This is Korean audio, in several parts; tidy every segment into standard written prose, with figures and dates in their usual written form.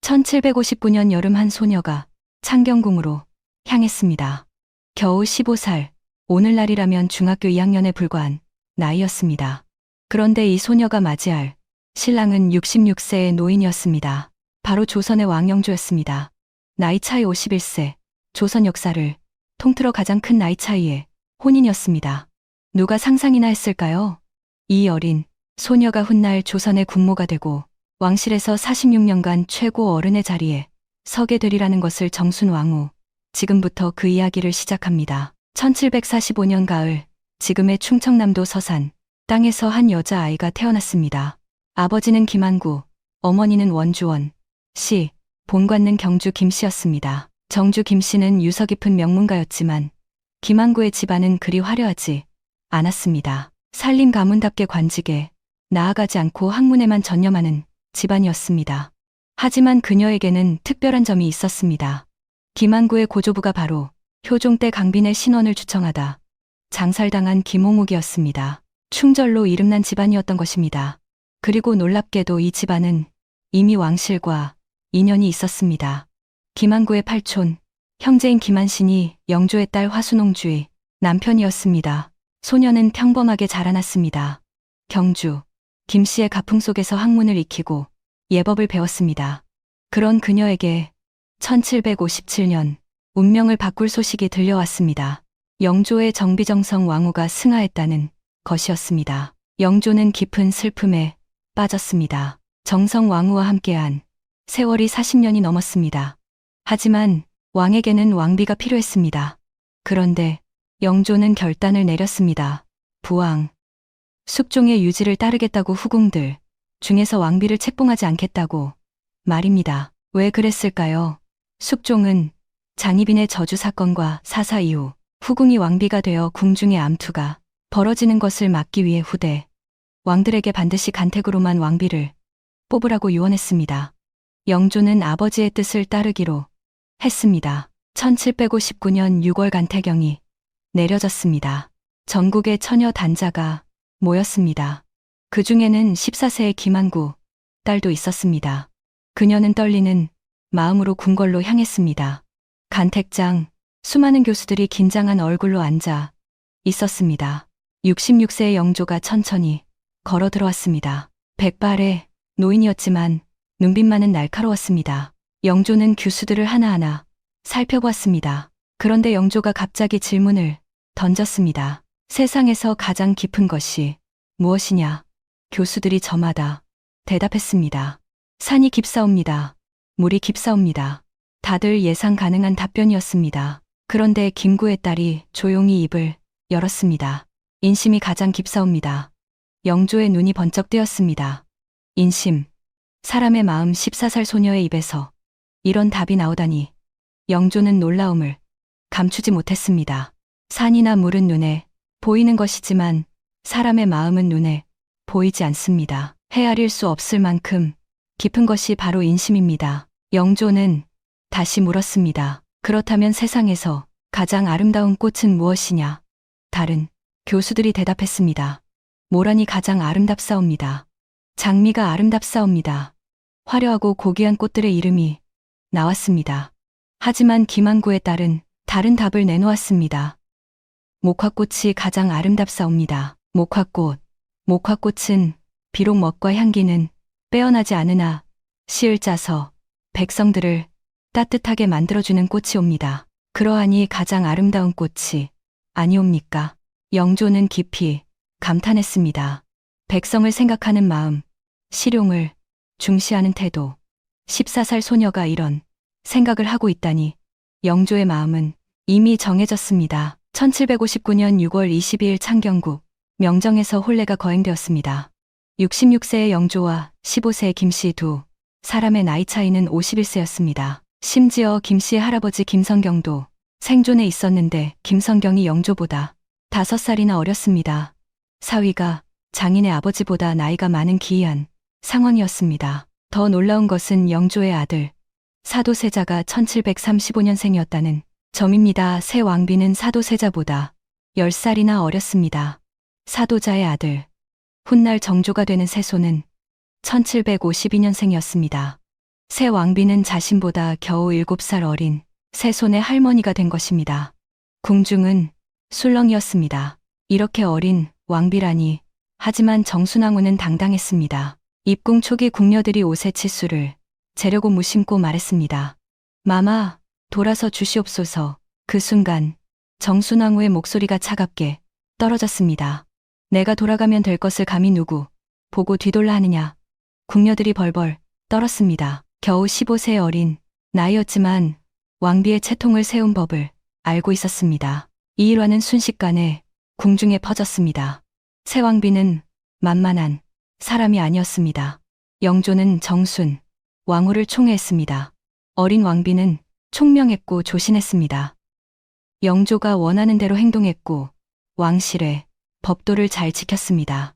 1759년 여름 한 소녀가 창경궁으로 향했습니다. 겨우 15살, 오늘날이라면 중학교 2학년에 불과한 나이였습니다. 그런데 이 소녀가 맞이할 신랑은 66세의 노인이었습니다. 바로 조선의 왕영조였습니다. 나이 차이 51세, 조선 역사를 통틀어 가장 큰 나이 차이의 혼인이었습니다. 누가 상상이나 했을까요? 이 어린 소녀가 훗날 조선의 국모가 되고 왕실에서 46년간 최고 어른의 자리에 서게 되리라는 것을 정순 왕후, 지금부터 그 이야기를 시작합니다. 1745년 가을, 지금의 충청남도 서산 땅에서 한 여자아이가 태어났습니다. 아버지는 김한구, 어머니는 원주원 씨, 본관는 경주 김씨였습니다. 정주 김씨는 유서 깊은 명문가였지만 김한구의 집안은 그리 화려하지 않았습니다. 살림 가문답게 관직에 나아가지 않고 학문에만 전념하는 집안이었습니다. 하지만 그녀에게는 특별한 점이 있었습니다. 김한구의 고조부가 바로 효종 때 강빈의 신원을 추청하다 장살당한 김홍욱이었습니다. 충절로 이름난 집안이었던 것입니다. 그리고 놀랍게도 이 집안은 이미 왕실과 인연이 있었습니다. 김한구의 팔촌, 형제인 김한신이 영조의 딸 화순홍주의 남편이었습니다. 소녀는 평범하게 자라났습니다. 경주, 김씨의 가풍 속에서 학문을 익히고 예법을 배웠습니다. 그런 그녀에게 1757년 운명을 바꿀 소식이 들려왔습니다. 영조의 정비정성 왕후가 승하했다는 것이었습니다. 영조는 깊은 슬픔에 빠졌습니다. 정성 왕후와 함께한 세월이 40년이 넘었습니다. 하지만 왕에게는 왕비가 필요했습니다. 그런데 영조는 결단을 내렸습니다. 부왕, 숙종의 유지를 따르겠다고 후궁들 중에서 왕비를 책봉하지 않겠다고 말입니다. 왜 그랬을까요? 숙종은 장희빈의 저주 사건과 사사 이후 후궁이 왕비가 되어 궁중의 암투가 벌어지는 것을 막기 위해 후대 왕들에게 반드시 간택으로만 왕비를 뽑으라고 유언했습니다. 영조는 아버지의 뜻을 따르기로 했습니다. 1759년 6월 간태경이 내려졌습니다. 전국의 처녀 단자가 모였습니다. 그 중에는 14세의 김한구 딸도 있었습니다. 그녀는 떨리는 마음으로 궁궐로 향했습니다. 간택장, 수많은 교수들이 긴장한 얼굴로 앉아 있었습니다. 66세의 영조가 천천히 걸어 들어왔습니다. 백발의 노인이었지만 눈빛만은 날카로웠습니다. 영조는 교수들을 하나하나 살펴보았습니다. 그런데 영조가 갑자기 질문을 던졌습니다. 세상에서 가장 깊은 것이 무엇이냐? 교수들이 저마다 대답했습니다. 산이 깊사옵니다. 물이 깊사옵니다. 다들 예상 가능한 답변이었습니다. 그런데 김구의 딸이 조용히 입을 열었습니다. 인심이 가장 깊사옵니다. 영조의 눈이 번쩍 뜨였습니다. 인심, 사람의 마음. 14살 소녀의 입에서 이런 답이 나오다니. 영조는 놀라움을 감추지 못했습니다. 산이나 물은 눈에 보이는 것이지만 사람의 마음은 눈에 보이지 않습니다. 헤아릴 수 없을 만큼 깊은 것이 바로 인심입니다. 영조는 다시 물었습니다. 그렇다면 세상에서 가장 아름다운 꽃은 무엇이냐? 다른 교수들이 대답했습니다. 모란이 가장 아름답사옵니다. 장미가 아름답사옵니다. 화려하고 고귀한 꽃들의 이름이 나왔습니다. 하지만 김한구의 딸은 다른 답을 내놓았습니다. 목화꽃이 가장 아름답사옵니다. 목화꽃. 목화꽃은 비록 멋과 향기는 빼어나지 않으나 씨를 짜서 백성들을 따뜻하게 만들어주는 꽃이옵니다. 그러하니 가장 아름다운 꽃이 아니옵니까? 영조는 깊이 감탄했습니다. 백성을 생각하는 마음, 실용을 중시하는 태도. 14살 소녀가 이런 생각을 하고 있다니. 영조의 마음은 이미 정해졌습니다. 1759년 6월 22일 창경국 명정에서 혼례가 거행되었습니다. 66세의 영조와 15세의 김씨 두 사람의 나이 차이는 51세였습니다. 심지어 김씨의 할아버지 김성경도 생존에 있었는데 김성경이 영조보다 5살이나 어렸습니다. 사위가 장인의 아버지보다 나이가 많은 기이한 상황이었습니다. 더 놀라운 것은 영조의 아들 사도세자가 1735년생이었다는 점입니다. 새 왕비는 사도세자보다 10살이나 어렸습니다. 사도자의 아들, 훗날 정조가 되는 세손은 1752년생이었습니다. 새 왕비는 자신보다 겨우 7살 어린 새손의 할머니가 된 것입니다. 궁중은 술렁이었습니다. 이렇게 어린 왕비라니. 하지만 정순왕후는 당당했습니다. 입궁 초기 궁녀들이 옷에 치수를 재려고 무심코 말했습니다. 마마, 돌아서 주시옵소서. 그 순간 정순왕후의 목소리가 차갑게 떨어졌습니다. 내가 돌아가면 될 것을 감히 누구 보고 뒤돌라 하느냐. 궁녀들이 벌벌 떨었습니다. 겨우 15세 어린 나이였지만 왕비의 채통을 세운 법을 알고 있었습니다. 이 일화는 순식간에 궁중에 퍼졌습니다. 새 왕비는 만만한 사람이 아니었습니다. 영조는 정순 왕후를 총애했습니다. 어린 왕비는 총명했고 조신했습니다. 영조가 원하는 대로 행동했고 왕실의 법도를 잘 지켰습니다.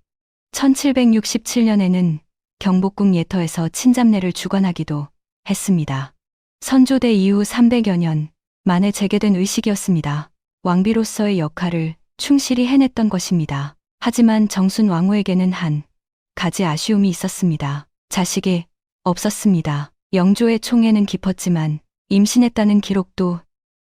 1767년에는 경복궁 예터에서 친잡내를 주관하기도 했습니다. 선조대 이후 300여 년 만에 재개된 의식이었습니다. 왕비로서의 역할을 충실히 해냈던 것입니다. 하지만 정순 왕후에게는 한 가지 아쉬움이 있었습니다. 자식이 없었습니다. 영조의 총애는 깊었지만 임신했다는 기록도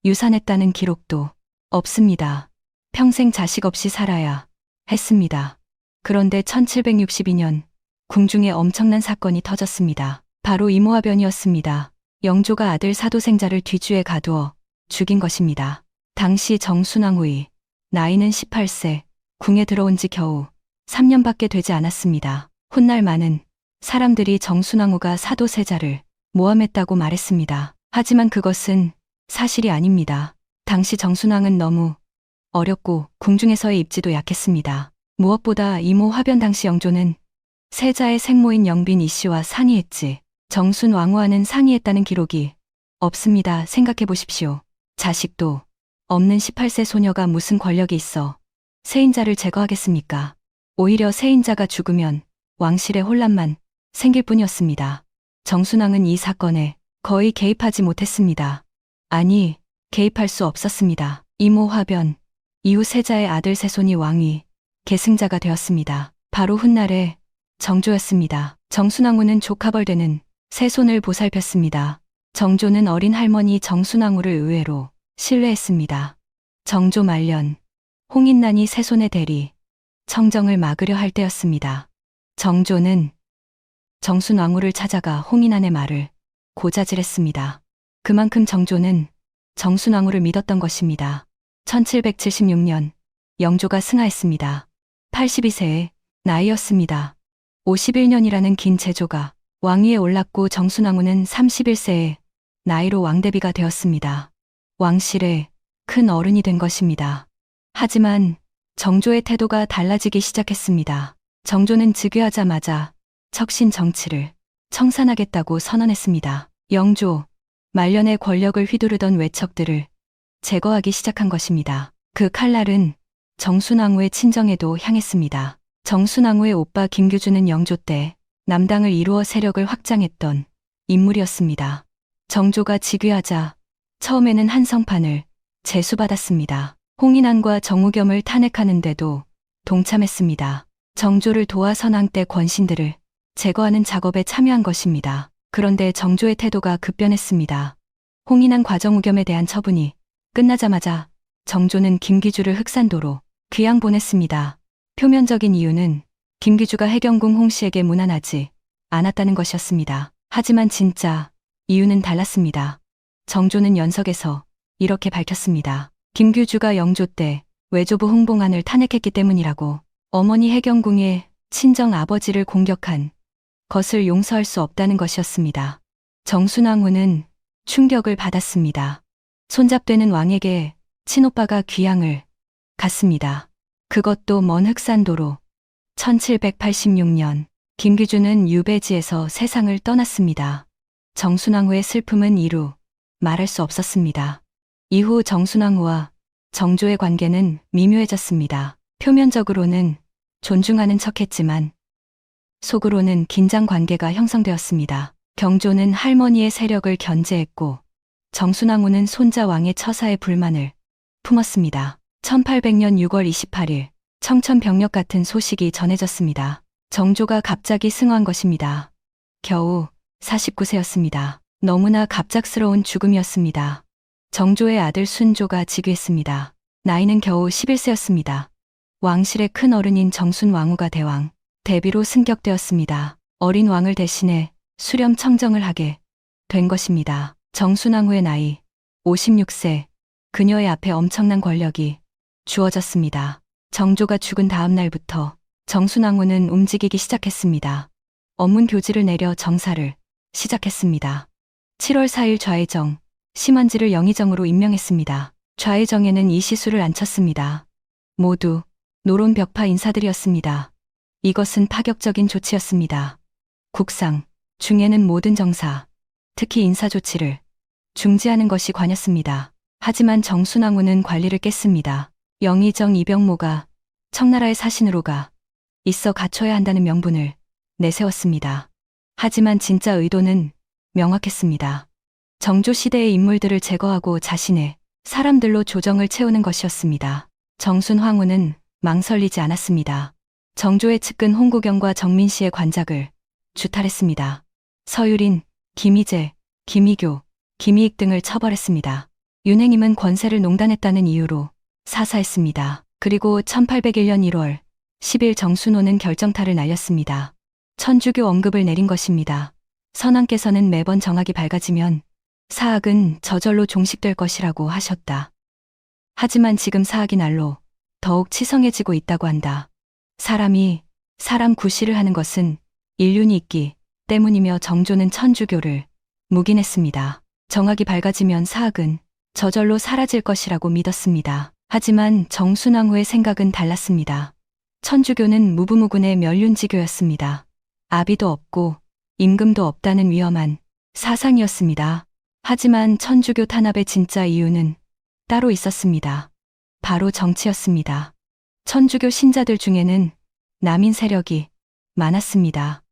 유산했다는 기록도 없습니다. 평생 자식 없이 살아야 했습니다. 그런데 1762년 궁중에 엄청난 사건이 터졌습니다. 바로 이모화변이었습니다. 영조가 아들 사도생자를 뒤주에 가두어 죽인 것입니다. 당시 정순왕후의 나이는 18세, 궁에 들어온 지 겨우 3년밖에 되지 않았습니다. 훗날 많은 사람들이 정순왕후가 사도세자를 모함했다고 말했습니다. 하지만 그것은 사실이 아닙니다. 당시 정순왕은 너무 어렸고 궁중에서의 입지도 약했습니다. 무엇보다 이모 화변 당시 영조는 세자의 생모인 영빈 이씨와 상의했지 정순 왕후와는 상의했다는 기록이 없습니다. 생각해 보십시오. 자식도 없는 18세 소녀가 무슨 권력이 있어 세인자를 제거하겠습니까? 오히려 세인자가 죽으면 왕실에 혼란만 생길 뿐이었습니다. 정순왕은 이 사건에 거의 개입하지 못했습니다. 아니, 개입할 수 없었습니다. 이모 화변 이후 세자의 아들 새손이 왕위 계승자가 되었습니다. 바로 훗날에 정조였습니다. 정순왕후는 조카벌되는 새손을 보살폈습니다. 정조는 어린 할머니 정순왕후를 의외로 신뢰했습니다. 정조 말년 홍인난이 새손의 대리 청정을 막으려 할 때였습니다. 정조는 정순왕후를 찾아가 홍인난의 말을 고자질했습니다. 그만큼 정조는 정순왕후를 믿었던 것입니다. 1776년 영조가 승하했습니다. 82세의 나이였습니다. 51년이라는 긴 제조가 왕위에 올랐고 정순왕후는 31세의 나이로 왕대비가 되었습니다. 왕실의 큰 어른이 된 것입니다. 하지만 정조의 태도가 달라지기 시작했습니다. 정조는 즉위하자마자 척신 정치를 청산하겠다고 선언했습니다. 영조 말년의 권력을 휘두르던 외척들을 제거하기 시작한 것입니다. 그 칼날은 정순왕후의 친정에도 향했습니다. 정순왕후의 오빠 김규주는 영조 때 남당을 이루어 세력을 확장했던 인물이었습니다. 정조가 즉위하자 처음에는 한성판을 제수받았습니다. 홍인환과 정우겸을 탄핵하는데도 동참했습니다. 정조를 도와 선왕 때 권신들을 제거하는 작업에 참여한 것입니다. 그런데 정조의 태도가 급변했습니다. 홍인환 과정우겸에 대한 처분이 끝나자마자 정조는 김기주를 흑산도로 귀양 보냈습니다. 표면적인 이유는 김기주가 해경궁 홍씨에게 무난하지 않았다는 것이었습니다. 하지만 진짜 이유는 달랐습니다. 정조는 연석에서 이렇게 밝혔습니다. 김규주가 영조 때 외조부 홍봉안을 탄핵했기 때문이라고. 어머니 해경궁의 친정 아버지를 공격한 것을 용서할 수 없다는 것이었습니다. 정순왕후는 충격을 받았습니다. 손잡되는 왕에게 친오빠가 귀양을 갔습니다. 그것도 먼 흑산도로. 1786년 김규주는 유배지에서 세상을 떠났습니다. 정순왕후의 슬픔은 이루 말할 수 없었습니다. 이후 정순왕후와 정조의 관계는 미묘해졌습니다. 표면적으로는 존중하는 척했지만 속으로는 긴장 관계가 형성되었습니다. 경조는 할머니의 세력을 견제했고 정순왕후는 손자 왕의 처사에 불만을 품었습니다. 1800년 6월 28일 청천벽력 같은 소식이 전해졌습니다. 정조가 갑자기 승화한 것입니다. 겨우 49세였습니다. 너무나 갑작스러운 죽음이었습니다. 정조의 아들 순조가 즉위했습니다. 나이는 겨우 11세였습니다. 왕실의 큰 어른인 정순왕후가 대왕, 대비로 승격되었습니다. 어린 왕을 대신해 수렴 청정을 하게 된 것입니다. 정순왕후의 나이 56세, 그녀의 앞에 엄청난 권력이 주어졌습니다. 정조가 죽은 다음 날부터 정순왕후는 움직이기 시작했습니다. 업문 교지를 내려 정사를 시작했습니다. 7월 4일 좌의정, 심원지를 영의정으로 임명했습니다. 좌의정에는 이시수를 앉혔습니다. 모두 노론 벽파 인사들이었습니다. 이것은 파격적인 조치였습니다. 국상, 중에는 모든 정사, 특히 인사 조치를 중지하는 것이 관였습니다. 하지만 정순왕후는 관리를 깼습니다. 영의정 이병모가 청나라의 사신으로가 있어 갖춰야 한다는 명분을 내세웠습니다. 하지만 진짜 의도는 명확했습니다. 정조 시대의 인물들을 제거하고 자신의 사람들로 조정을 채우는 것이었습니다. 정순왕후는 망설이지 않았습니다. 정조의 측근 홍구경과 정민씨의 관작을 주탈했습니다. 서유린, 김희재, 김희교, 김희익 등을 처벌했습니다. 윤행임은 권세를 농단했다는 이유로 사사했습니다. 그리고 1801년 1월 10일 정순호는 결정타를 날렸습니다. 천주교 언급을 내린 것입니다. 선왕께서는 매번 정학이 밝아지면 사학은 저절로 종식될 것이라고 하셨다. 하지만 지금 사학이 날로 더욱 치성해지고 있다고 한다. 사람이 사람 구실을 하는 것은 인륜이 있기 때문이며 정조는 천주교를 묵인했습니다. 정학이 밝아지면 사학은 저절로 사라질 것이라고 믿었습니다. 하지만 정순왕후의 생각은 달랐습니다. 천주교는 무부무군의 멸륜지교였습니다. 아비도 없고 임금도 없다는 위험한 사상이었습니다. 하지만 천주교 탄압의 진짜 이유는 따로 있었습니다. 바로 정치였습니다. 천주교 신자들 중에는 남인 세력이 많았습니다.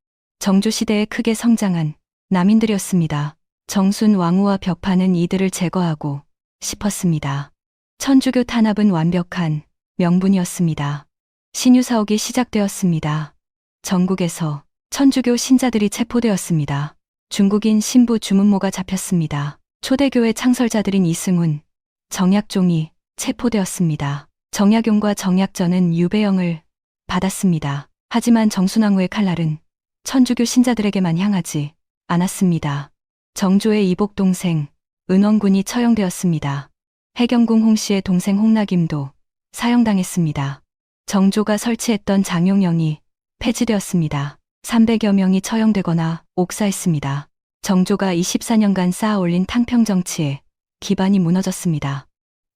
정조 시대에 크게 성장한 남인들이었습니다. 정순 왕후와 벽파는 이들을 제거하고 싶었습니다. 천주교 탄압은 완벽한 명분이었습니다. 신유사옥이 시작되었습니다. 전국에서 천주교 신자들이 체포되었습니다. 중국인 신부 주문모가 잡혔습니다. 초대교회 창설자들인 이승훈, 정약종이 체포되었습니다. 정약용과 정약전은 유배형을 받았습니다. 하지만 정순왕후의 칼날은 천주교 신자들에게만 향하지 않았습니다. 정조의 이복 동생 은원군이 처형되었습니다. 해경궁 홍씨의 동생 홍낙임도 사형당했습니다. 정조가 설치했던 장용령이 폐지되었습니다. 300여 명이 처형되거나 옥사했습니다. 정조가 24년간 쌓아올린 탕평정치에 기반이 무너졌습니다.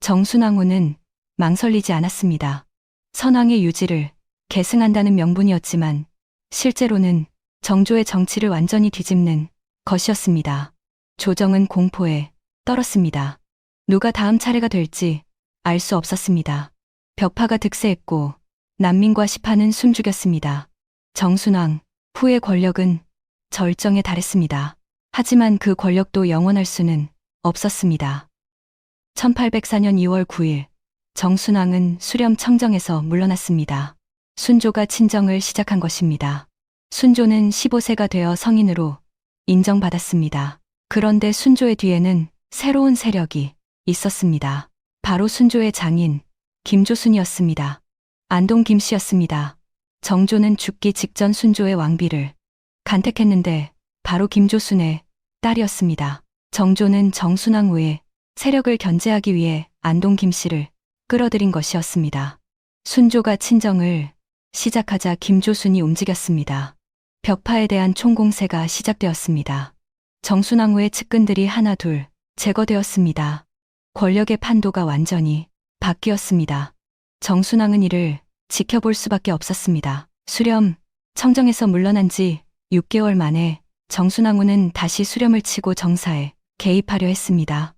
정순왕후는 망설이지 않았습니다. 선왕의 유지를 계승한다는 명분이었지만 실제로는 정조의 정치를 완전히 뒤집는 것이었습니다. 조정은 공포에 떨었습니다. 누가 다음 차례가 될지 알 수 없었습니다. 벽파가 득세했고 난민과 시파는 숨죽였습니다. 정순왕 후의 권력은 절정에 달했습니다. 하지만 그 권력도 영원할 수는 없었습니다. 1804년 2월 9일 정순왕은 수렴 청정에서 물러났습니다. 순조가 친정을 시작한 것입니다. 순조는 15세가 되어 성인으로 인정받았습니다. 그런데 순조의 뒤에는 새로운 세력이 있었습니다. 바로 순조의 장인 김조순이었습니다. 안동 김씨였습니다. 정조는 죽기 직전 순조의 왕비를 간택했는데 바로 김조순의 딸이었습니다. 정조는 정순왕후의 세력을 견제하기 위해 안동 김씨를 끌어들인 것이었습니다. 순조가 친정을 시작하자 김조순이 움직였습니다. 벽파에 대한 총공세가 시작되었습니다. 정순왕후의 측근들이 하나둘 제거되었습니다. 권력의 판도가 완전히 바뀌었습니다. 정순왕은 이를 지켜볼 수밖에 없었습니다. 수렴, 청정에서 물러난 지 6개월 만에 정순왕후는 다시 수렴을 치고 정사에 개입하려 했습니다.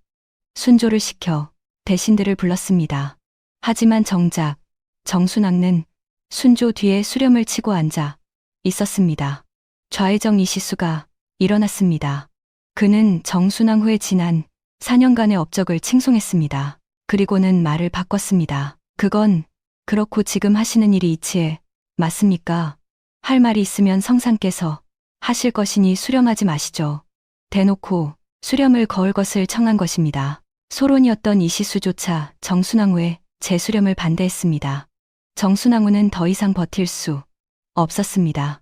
순조를 시켜 대신들을 불렀습니다. 하지만 정작 정순왕은 순조 뒤에 수렴을 치고 앉아 있었습니다. 좌의정 이시수가 일어났습니다. 그는 정순왕후의 지난 4년간의 업적을 칭송했습니다. 그리고는 말을 바꿨습니다. 그건 그렇고 지금 하시는 일이 이치에 맞습니까? 할 말이 있으면 성상께서 하실 것이니 수렴하지 마시죠. 대놓고 수렴을 거을 것을 청한 것입니다. 소론이었던 이시수조차 정순왕후의 재수렴을 반대했습니다. 정순왕후는 더 이상 버틸 수 없었습니다.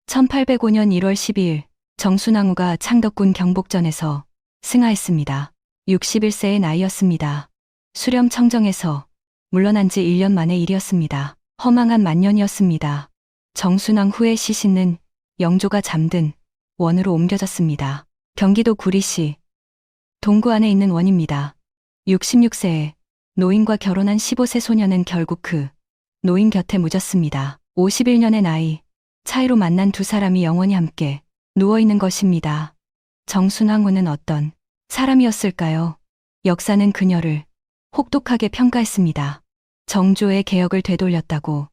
1805년 1월 12일 정순왕후가 창덕군 경복전에서 승하했습니다. 61세의 나이였습니다. 수렴 청정에서 물러난 지 1년 만의 일이었습니다. 허망한 만년이었습니다. 정순왕후의 시신은 영조가 잠든 원으로 옮겨졌습니다. 경기도 구리시 동구 안에 있는 원입니다. 66세에 노인과 결혼한 15세 소녀는 결국 그 노인 곁에 묻었습니다. 51년의 나이 차이로 만난 두 사람이 영원히 함께 누워있는 것입니다. 정순왕후는 어떤 사람이었을까요? 역사는 그녀를 혹독하게 평가했습니다. 정조의 개혁을 되돌렸다고,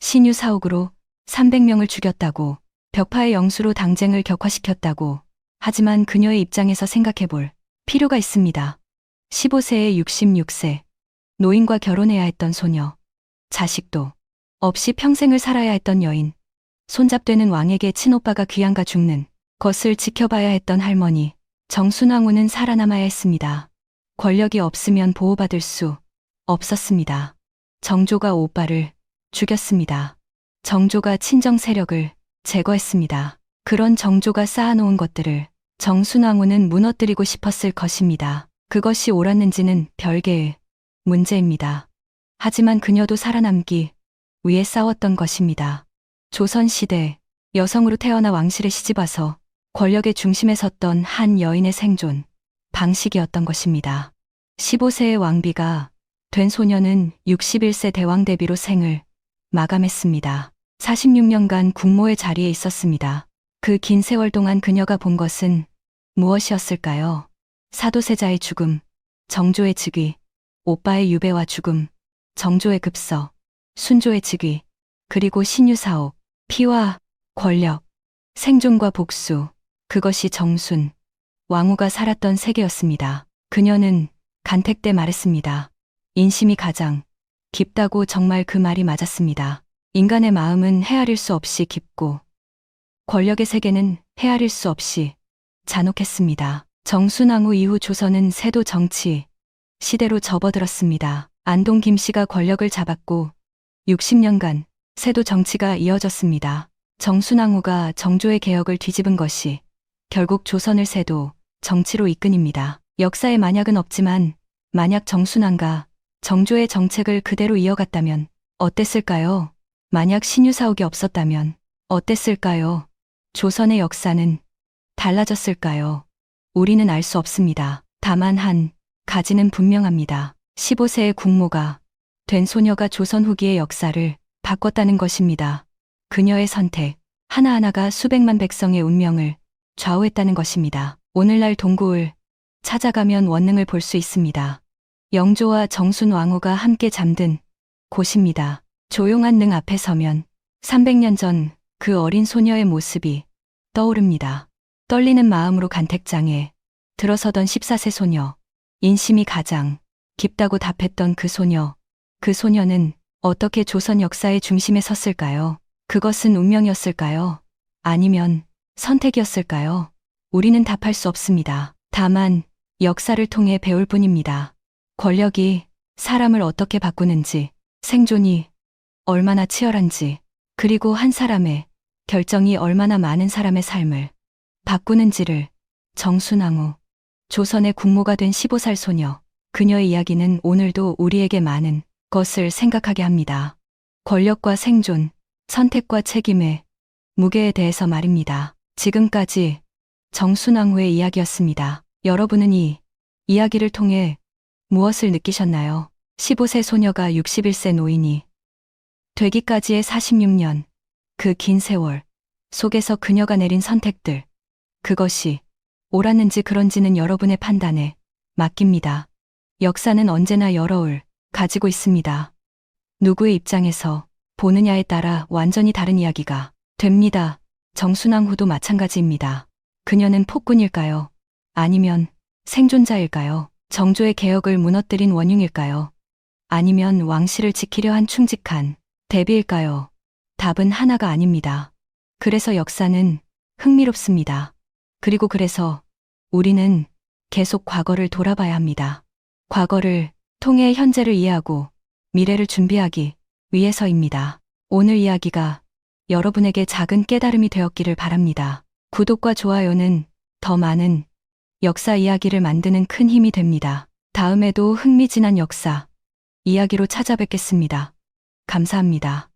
신유 사옥으로 300명을 죽였다고, 벽파의 영수로 당쟁을 격화시켰다고. 하지만 그녀의 입장에서 생각해볼 필요가 있습니다. 15세에 66세, 노인과 결혼해야 했던 소녀, 자식도 없이 평생을 살아야 했던 여인, 손잡되는 왕에게 친오빠가 귀양가 죽는 것을 지켜봐야 했던 할머니, 정순왕후는 살아남아야 했습니다. 권력이 없으면 보호받을 수 없었습니다. 정조가 오빠를 죽였습니다. 정조가 친정 세력을 제거했습니다. 그런 정조가 쌓아놓은 것들을 정순왕후는 무너뜨리고 싶었을 것입니다. 그것이 옳았는지는 별개의 문제입니다. 하지만 그녀도 살아남기 위해 싸웠던 것입니다. 조선시대 여성으로 태어나 왕실에 시집와서 권력의 중심에 섰던 한 여인의 생존 방식이었던 것입니다. 15세의 왕비가 된 소녀는 61세 대왕 대비로 생을 마감했습니다. 46년간 국모의 자리에 있었습니다. 그 긴 세월 동안 그녀가 본 것은 무엇이었을까요? 사도세자의 죽음, 정조의 즉위, 오빠의 유배와 죽음, 정조의 급서, 순조의 즉위, 그리고 신유사옥, 피와 권력, 생존과 복수, 그것이 정순 왕후가 살았던 세계였습니다. 그녀는 간택 때 말했습니다. 인심이 가장 깊다고. 정말 그 말이 맞았습니다. 인간의 마음은 헤아릴 수 없이 깊고 권력의 세계는 헤아릴 수 없이 잔혹했습니다. 정순왕후 이후 조선은 세도 정치 시대로 접어들었습니다. 안동 김씨가 권력을 잡았고 60년간 세도 정치가 이어졌습니다. 정순왕후가 정조의 개혁을 뒤집은 것이 결국 조선을 세도 정치로 이끈입니다. 역사에 만약은 없지만 만약 정순왕과 정조의 정책을 그대로 이어갔다면 어땠을까요? 만약 신유사옥이 없었다면 어땠을까요? 조선의 역사는 달라졌을까요? 우리는 알 수 없습니다. 다만 한 가지는 분명합니다. 15세의 국모가 된 소녀가 조선 후기의 역사를 바꿨다는 것입니다. 그녀의 선택 하나하나가 수백만 백성의 운명을 좌우했다는 것입니다. 오늘날 동구을 찾아가면 원능을 볼 수 있습니다. 영조와 정순왕후가 함께 잠든 곳입니다. 조용한 능 앞에 서면 300년 전 그 어린 소녀의 모습이 떠오릅니다. 떨리는 마음으로 간택장에 들어서던 14세 소녀, 인심이 가장 깊다고 답했던 그 소녀, 그 소녀는 어떻게 조선 역사의 중심에 섰을까요? 그것은 운명이었을까요? 아니면 선택이었을까요? 우리는 답할 수 없습니다. 다만 역사를 통해 배울 뿐입니다. 권력이 사람을 어떻게 바꾸는지, 생존이 얼마나 치열한지, 그리고 한 사람의 결정이 얼마나 많은 사람의 삶을 바꾸는지를. 정순왕후, 조선의 국모가 된 15살 소녀, 그녀의 이야기는 오늘도 우리에게 많은 것을 생각하게 합니다. 권력과 생존, 선택과 책임의 무게에 대해서 말입니다. 지금까지 정순왕후의 이야기였습니다. 여러분은 이 이야기를 통해 무엇을 느끼셨나요? 15세 소녀가 61세 노인이 되기까지의 46년, 그 긴 세월 속에서 그녀가 내린 선택들, 그것이 옳았는지 그런지는 여러분의 판단에 맡깁니다. 역사는 언제나 여러 을 가지고 있습니다. 누구의 입장에서 보느냐에 따라 완전히 다른 이야기가 됩니다. 정순왕후도 마찬가지입니다. 그녀는 폭군일까요? 아니면 생존자일까요? 정조의 개혁을 무너뜨린 원흉일까요? 아니면 왕실을 지키려 한 충직한 대비일까요? 답은 하나가 아닙니다. 그래서 역사는 흥미롭습니다. 그리고 그래서 우리는 계속 과거를 돌아봐야 합니다. 과거를 통해 현재를 이해하고 미래를 준비하기 위해서입니다. 오늘 이야기가 여러분에게 작은 깨달음이 되었기를 바랍니다. 구독과 좋아요는 더 많은 역사 이야기를 만드는 큰 힘이 됩니다. 다음에도 흥미진한 역사 이야기로 찾아뵙겠습니다. 감사합니다.